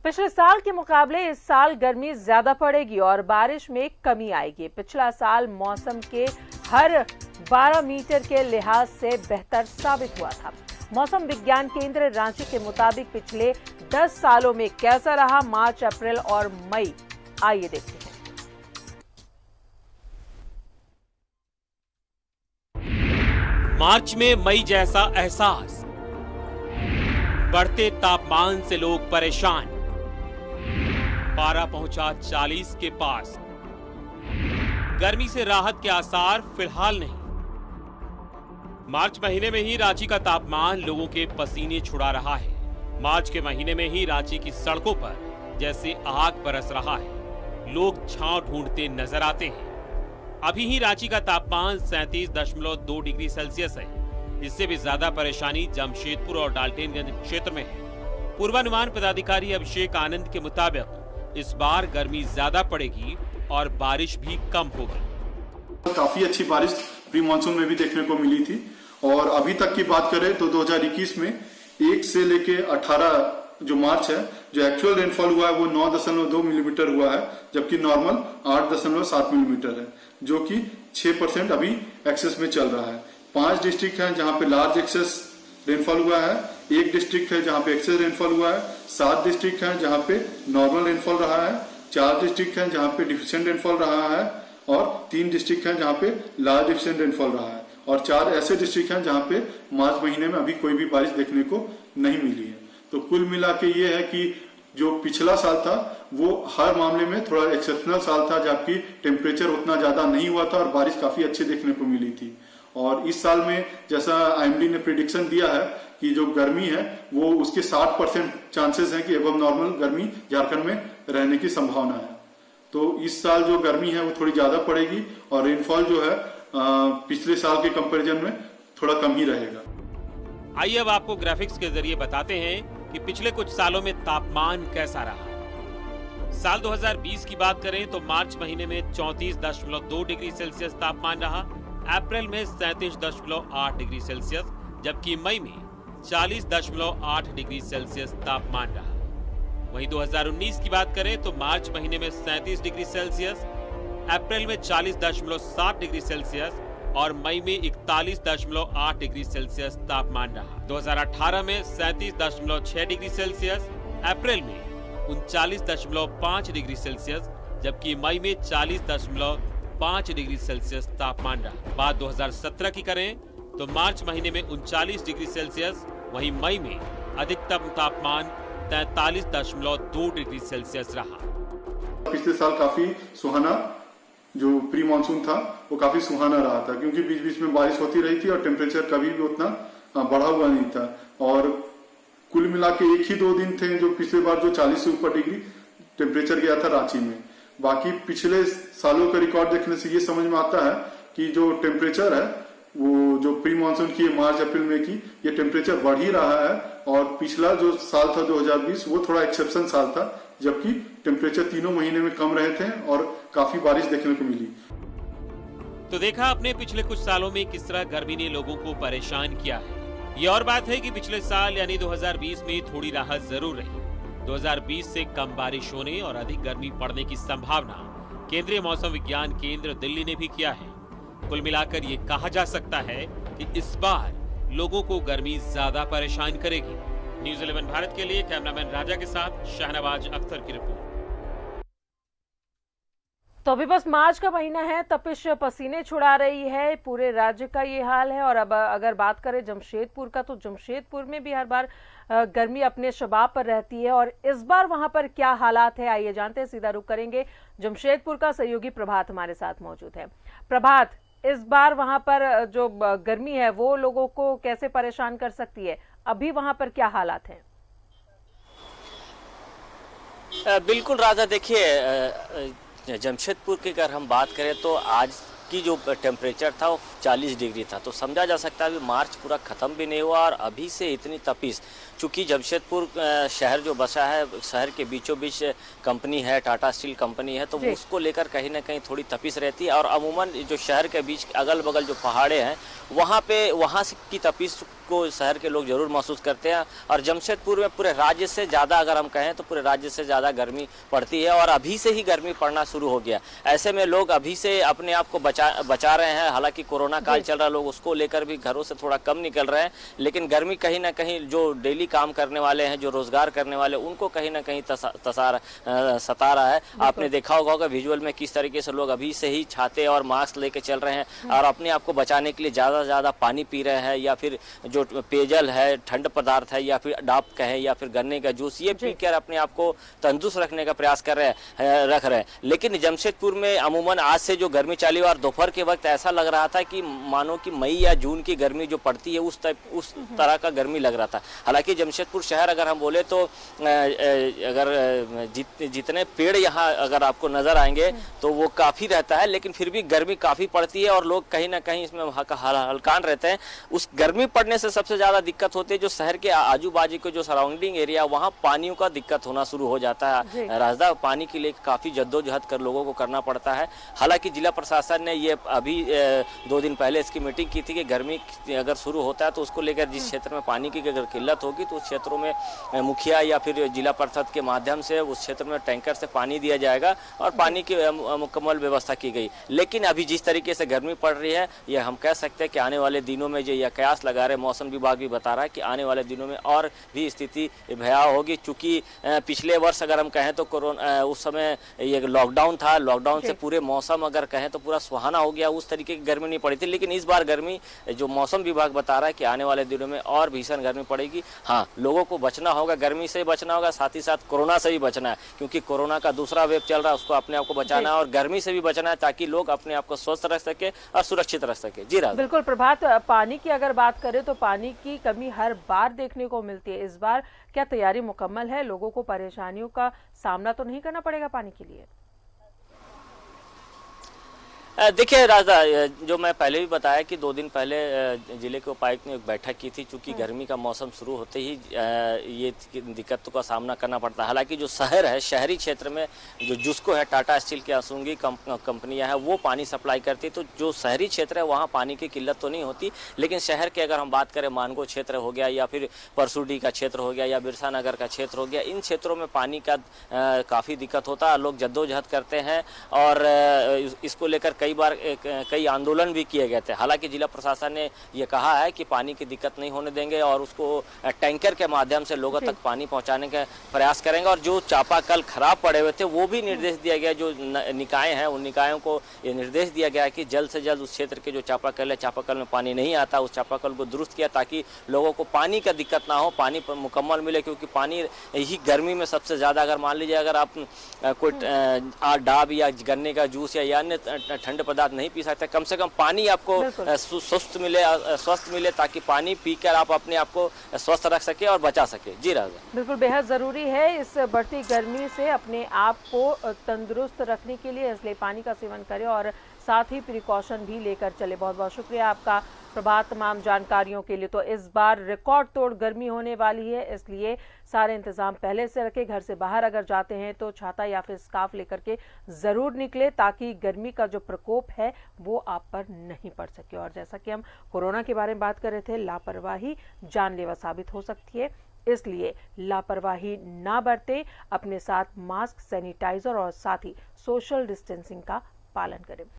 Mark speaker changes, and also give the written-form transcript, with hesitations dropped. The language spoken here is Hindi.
Speaker 1: पिछले साल के मुकाबले इस साल गर्मी ज्यादा पड़ेगी और बारिश में कमी आएगी। पिछला साल मौसम के हर 12 मीटर के लिहाज से बेहतर साबित हुआ था। मौसम विज्ञान केंद्र रांची के मुताबिक पिछले 10 सालों में कैसा रहा मार्च, अप्रैल और मई, आइए देखते हैं।
Speaker 2: मार्च में मई जैसा एहसास, बढ़ते तापमान से लोग परेशान, पारा पहुंचा 40 के पास। गर्मी से राहत के आसार फिलहाल नहीं। मार्च महीने में ही रांची का तापमान लोगों के पसीने छुड़ा रहा है। मार्च के महीने में ही रांची की सड़कों पर जैसे आग बरस रहा है। लोग छांव ढूंढते नजर आते हैं। अभी ही रांची का तापमान 37.2 डिग्री सेल्सियस है। इससे भी ज्यादा परेशानी जमशेदपुर और डाल्टनगंज क्षेत्र में है। पूर्वानुमान पदाधिकारी अभिषेक आनंद के मुताबिक इस बार गर्मी ज्यादा पड़ेगी और बारिश भी कम होगी।
Speaker 3: काफी अच्छी बारिश प्री मानसून में भी देखने को मिली थी और अभी तक की बात करें तो 2021 में 1 से लेके 18 जो मार्च है, जो एक्चुअल रेनफॉल हुआ है वो 9.2 मिलीमीटर हुआ है, जबकि नॉर्मल 8.7 मिलीमीटर है, जो कि 6% अभी एक्सेस में चल रहा है। 5 डिस्ट्रिक्ट हैं जहां पे लार्ज एक्सेस रेनफॉल हुआ है, 1 डिस्ट्रिक्ट है जहां पे एक्सेस रेनफॉल हुआ है, 7 डिस्ट्रिक्ट हैं जहां पे नॉर्मल रेनफॉल रहा है, 4 डिस्ट्रिक्ट हैं जहां पे डिफिशिएंट रेनफॉल रहा है और 3 डिस्ट्रिक्ट हैं जहां पे लार्ज डिफिशिएंट रेनफॉल रहा है और 4 ऐसे डिस्ट्रिक्ट हैं जहां पे मार्च महीने में अभी कोई भी बारिश देखने को नहीं मिली है। तो कुल मिला के ये है कि जो पिछला साल था वो हर मामले में थोड़ा एक्सेप्शनल साल था, जबकि टेम्परेचर उतना ज्यादा नहीं हुआ था और बारिश काफी अच्छी देखने को मिली थी। और इस साल में जैसा आईएमडी ने प्रिडिक्शन दिया है कि जो गर्मी है वो उसके 60% चांसेस हैं कि एबव नॉर्मल गर्मी झारखंड में रहने की संभावना है। तो इस साल जो गर्मी है वो थोड़ी ज्यादा पड़ेगी और रेनफॉल जो है पिछले साल के कंपैरिजन में थोड़ा कम ही रहेगा।
Speaker 2: आइए अब आपको ग्राफिक्स के जरिए बताते हैं कि पिछले कुछ सालों में तापमान कैसा रहा। साल 2020 की बात करें तो मार्च महीने में 34.2 डिग्री सेल्सियस तापमान रहा, अप्रैल में 37.8 डिग्री सेल्सियस, जबकि मई में 40.8 डिग्री सेल्सियस तापमान रहा। वहीं 2019 की बात करें तो मार्च महीने में 37 डिग्री सेल्सियस, अप्रैल में 40.7 डिग्री सेल्सियस और मई में 41.8 डिग्री सेल्सियस तापमान रहा। 2018 में 37.6 डिग्री सेल्सियस, अप्रैल में 39.5 डिग्री सेल्सियस, जबकि मई में 40.5 डिग्री सेल्सियस तापमान रहा। बात 2017 की करें तो मार्च महीने में 39 डिग्री सेल्सियस, वहीं मई में अधिकतम तापमान 43.2 डिग्री सेल्सियस रहा।
Speaker 3: पिछले साल काफी सुहाना जो प्री मानसून था वो काफी सुहाना रहा था, क्योंकि बीच बीच में बारिश होती रही थी और टेम्परेचर कभी भी उतना बढ़ा हुआ नहीं था। और कुल मिला के 1 ही 2 दिन थे जो पिछले बार जो 40 से ऊपर डिग्री टेम्परेचर गया था रांची में। बाकी पिछले सालों का रिकॉर्ड देखने से ये समझ में आता है कि जो टेम्परेचर है वो जो प्री मानसून की मार्च अप्रैल में की ये टेम्परेचर बढ़ ही रहा है। और पिछला जो साल था 2020 वो थोड़ा एक्सेप्शन साल था, जबकि टेम्परेचर तीनों महीने में कम रहे थे और काफी बारिश देखने को मिली।
Speaker 2: तो देखा आपने पिछले कुछ सालों में किस तरह गर्मी ने लोगों को परेशान किया है। ये और बात है कि पिछले साल यानी 2020 में थोड़ी राहत जरूर रही। 2020 से कम बारिश होने और अधिक गर्मी पड़ने की संभावना केंद्रीय मौसम विज्ञान केंद्र दिल्ली ने भी किया है। कुल मिलाकर ये कहा जा सकता है कि इस बार लोगों को गर्मी ज्यादा परेशान करेगी। न्यूज़ 11 भारत के लिए कैमरामैन राजा के साथ शहनवाज अख्तर की रिपोर्ट।
Speaker 1: तो अभी बस मार्च का महीना है, तपिश पसीने छुड़ा रही है, पूरे राज्य का ये हाल है। और अब अगर बात करें जमशेदपुर का तो जमशेदपुर में भी हर बार गर्मी अपने शबाब पर रहती है और इस बार वहां पर क्या हालात है आइए जानते हैं। सीधा रुख करेंगे, जमशेदपुर का सहयोगी प्रभात हमारे साथ मौजूद है। प्रभात, इस बार वहां पर जो गर्मी है वो लोगों को कैसे परेशान कर सकती है, अभी वहां पर क्या हालात हैं?
Speaker 4: बिल्कुल राजा, देखिए जमशेदपुर की अगर हम बात करें तो आज की जो टेम्परेचर था वो 40 डिग्री था। तो समझा जा सकता है अभी मार्च पूरा ख़त्म भी नहीं हुआ और अभी से इतनी तपिश, चूँकि जमशेदपुर शहर जो बसा है, शहर के बीचों बीच कंपनी है, टाटा स्टील कंपनी है, तो उसको लेकर कहीं ना कहीं थोड़ी तपिश रहती है। और अमूमन जो शहर के बीच अगल बगल जो पहाड़े हैं वहाँ से की तपिश को शहर के लोग जरूर महसूस करते हैं। और जमशेदपुर में पूरे राज्य से ज़्यादा, अगर हम कहें तो पूरे राज्य से ज़्यादा गर्मी पड़ती है और अभी से ही गर्मी पड़ना शुरू हो गया। ऐसे में लोग अभी से अपने आप को बचा रहे हैं। हालांकि कोरोना काल चल रहा है, लोग उसको लेकर भी घरों से थोड़ा कम निकल रहे हैं, लेकिन गर्मी कहीं ना कहीं जो डेली काम करने वाले हैं, जो रोजगार करने वाले, उनको कहीं ना कहीं सता रहा है। आपने देखा होगा विजुअल में किस तरीके से लोग अभी से ही छाते और मास्क लेके चल रहे हैं और अपने आप को बचाने के लिए ज़्यादा से ज़्यादा पानी पी रहे हैं, या फिर जो पेयजल है, ठंड पदार्थ है, या फिर डाब कहें, या फिर गन्ने का जूस, ये पीकर अपने आप को तंदुरुस्त रखने का प्रयास रख रहे हैं। लेकिन जमशेदपुर में अमूमन आज से जो गर्मी चली और दोपहर के वक्त ऐसा लग रहा था कि मानो कि मई या जून की गर्मी जो पड़ती है उस तरह का गर्मी लग रहा था। हालांकि जमशेदपुर शहर अगर हम बोले तो अगर जितने पेड़ यहाँ अगर आपको नजर आएंगे तो वो काफी रहता है, लेकिन फिर भी गर्मी काफी पड़ती है और लोग कहीं ना कहीं इसमें हलकान रहते हैं। उस गर्मी पड़ने से सबसे ज्यादा दिक्कत होती है जो शहर के आजू बाजू के जो सराउंडिंग एरिया, वहाँ पानियों का दिक्कत होना शुरू हो जाता है। रास्ता पानी के लिए काफी जद्दोजहद कर लोगों को करना पड़ता है। हालांकि जिला प्रशासन ने ये अभी 2 दिन पहले इसकी मीटिंग की थी कि गर्मी अगर शुरू होता है तो उसको लेकर जिस क्षेत्र में पानी की अगर किल्लत होगी तो उस क्षेत्रों में मुखिया या फिर जिला परिषद के माध्यम से उस क्षेत्र में टैंकर से पानी दिया जाएगा और पानी की मुकम्मल व्यवस्था की गई। लेकिन अभी जिस तरीके से गर्मी पड़ रही है, ये हम कह सकते हैं कि आने वाले दिनों में जो यह कयास लगा रहे, मौसम विभाग भी बता रहा है कि आने वाले दिनों में और भी स्थिति भयावह होगी। चूंकि पिछले वर्ष अगर हम कहें तो कोरोना उस समय ये लॉकडाउन था, लॉकडाउन से पूरे मौसम अगर कहें तो पूरा सुहाना हो गया, उस तरीके की गर्मी नहीं पड़ी थी। लेकिन इस बार गर्मी जो मौसम विभाग बता रहा है कि आने वाले दिनों में और भीषण गर्मी पड़ेगी। हाँ, लोगों को बचना होगा, गर्मी से बचना होगा, साथ ही साथ कोरोना से भी बचना है, क्योंकि कोरोना का दूसरा वेव चल रहा है, उसको अपने आप को बचाना है और गर्मी से भी बचना है ताकि लोग अपने आप को स्वस्थ रख सके और सुरक्षित रख सके। जी राज,
Speaker 1: बिल्कुल प्रभात, पानी की अगर बात करें तो पानी की कमी हर बार देखने को मिलती है। इस बार क्या तैयारी मुकम्मल है? लोगों को परेशानियों का सामना तो नहीं करना पड़ेगा पानी के लिए?
Speaker 4: देखिए राजा, जो मैं पहले भी बताया कि 2 दिन पहले जिले के उपायुक्त ने एक बैठक की थी। चूंकि गर्मी का मौसम शुरू होते ही ये दिक्कतों का सामना करना पड़ता है। हालांकि जो शहर है, शहरी क्षेत्र में जो जुस्को है, टाटा स्टील की असुंगी कंपनियां हैं, वो पानी सप्लाई करती है। तो जो शहरी क्षेत्र है वहाँ पानी की किल्लत तो नहीं होती, लेकिन शहर के अगर हम बात करें, मानगो क्षेत्र हो गया या फिर परसूडी का क्षेत्र हो गया या बिरसा नगर का क्षेत्र हो गया, इन क्षेत्रों में पानी का काफ़ी दिक्कत होता है। लोग जद्दोजहद करते हैं और इसको लेकर कई आंदोलन भी किए गए थे। हालांकि जिला प्रशासन ने यह कहा है कि पानी की दिक्कत नहीं होने देंगे और उसको टैंकर के माध्यम से लोगों तक पानी पहुंचाने का प्रयास करेंगे। और जो चापाकल खराब पड़े हुए थे वो भी निर्देश दिया गया, जो निकाय हैं उन निकायों को ये निर्देश दिया गया है कि जल्द से जल्द उस क्षेत्र के जो चापाकल है, चापाकल में पानी नहीं आता, उस चापाकल को दुरुस्त किया ताकि लोगों को पानी का दिक्कत ना हो, पानी मुकम्मल मिले। क्योंकि पानी ही गर्मी में सबसे ज़्यादा, अगर मान लीजिए अगर आप कोई डाब या गन्ने का जूस या अन्य ठंडे पदार्थ नहीं पी सकते, कम से कम पानी आपको स्वस्थ मिले ताकि पानी पीकर आप अपने आप को स्वस्थ रख सके और बचा सके। जी राजा,
Speaker 1: बिल्कुल बेहद जरूरी है इस बढ़ती गर्मी से अपने आप को तंदुरुस्त रखने के लिए, इसलिए पानी का सेवन करें और साथ ही प्रिकॉशन भी लेकर चले। बहुत बहुत शुक्रिया आपका प्रभात तमाम जानकारियों के लिए। तो इस बार रिकॉर्ड तोड़ गर्मी होने वाली है, इसलिए सारे इंतजाम पहले से रखें। घर से बाहर अगर जाते हैं तो छाता या फिर स्कार्फ लेकर के जरूर निकले ताकि गर्मी का जो प्रकोप है वो आप पर नहीं पड़ सके। और जैसा कि हम कोरोना के बारे में बात कर रहे थे, लापरवाही जानलेवा साबित हो सकती है, इसलिए लापरवाही ना बरतें, अपने साथ मास्क, सैनिटाइजर और साथ ही सोशल डिस्टेंसिंग का पालन करें।